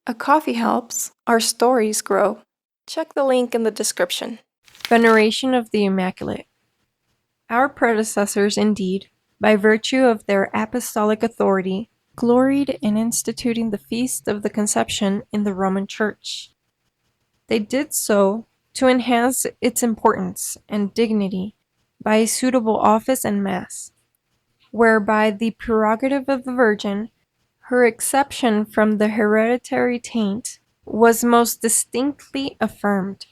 A coffee helps our stories grow. Check the link in the description. Veneration of the Immaculate. Our predecessors, indeed, by virtue of their apostolic authority, gloried in instituting the Feast of the Conception in the Roman Church. They did so to enhance its importance and dignity by a suitable office and mass, whereby the prerogative of the Virgin, her exception from the hereditary taint, was most distinctly affirmed.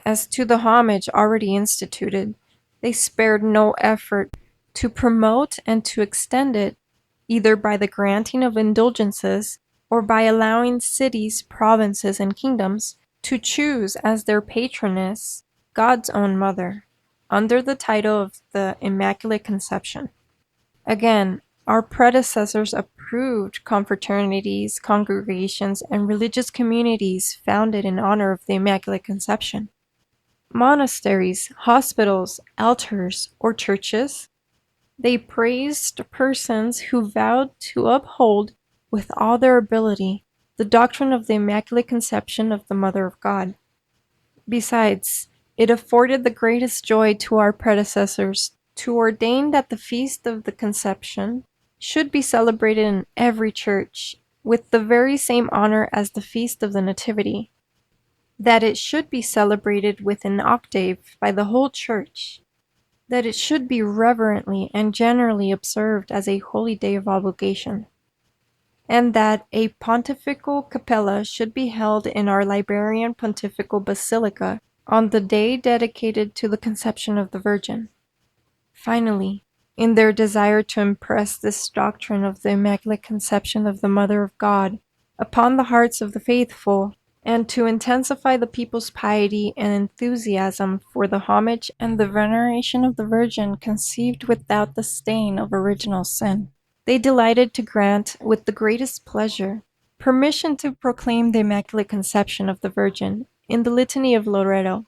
As to the homage already instituted, they spared no effort to promote and to extend it, either by the granting of indulgences or by allowing cities, provinces, and kingdoms to choose as their patroness God's own mother, under the title of the Immaculate Conception. Again, our predecessors approved confraternities, congregations, and religious communities founded in honor of the Immaculate Conception. Monasteries, hospitals, altars, or churches. They praised persons who vowed to uphold, with all their ability, the doctrine of the Immaculate Conception of the Mother of God. Besides, it afforded the greatest joy to our predecessors to ordain that the Feast of the Conception should be celebrated in every church with the very same honor as the Feast of the Nativity, that it should be celebrated with an octave by the whole Church, that it should be reverently and generally observed as a holy day of obligation, and that a pontifical capella should be held in our Liberian Pontifical Basilica on the day dedicated to the conception of the Virgin. Finally, in their desire to impress this doctrine of the Immaculate Conception of the Mother of God upon the hearts of the faithful, and to intensify the people's piety and enthusiasm for the homage and the veneration of the Virgin conceived without the stain of original sin, they delighted to grant, with the greatest pleasure, permission to proclaim the Immaculate Conception of the Virgin in the Litany of Loreto,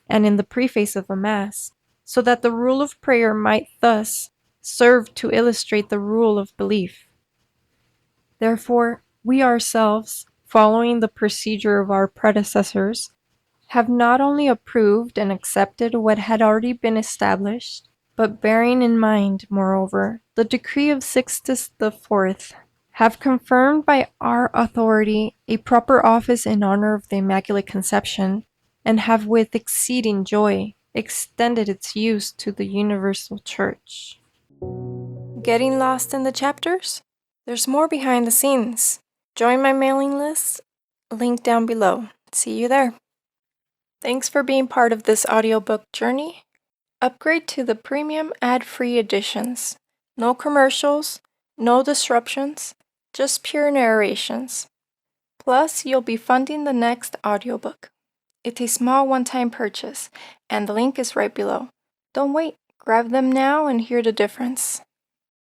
and in the preface of the Mass, so that the rule of prayer might thus serve to illustrate the rule of belief. Therefore, we ourselves, following the procedure of our predecessors, have not only approved and accepted what had already been established, but bearing in mind, moreover, the decree of Sixtus IV, have confirmed by our authority a proper office in honor of the Immaculate Conception, and have with exceeding joy extended its use to the universal Church. Getting lost in the chapters? There's more behind the scenes. Join my mailing list, link down below. See you there. Thanks for being part of this audiobook journey. Upgrade to the premium ad-free editions. No commercials, no disruptions, just pure narrations. Plus, you'll be funding the next audiobook. It's a small one-time purchase, and the link is right below. Don't wait, grab them now and hear the difference.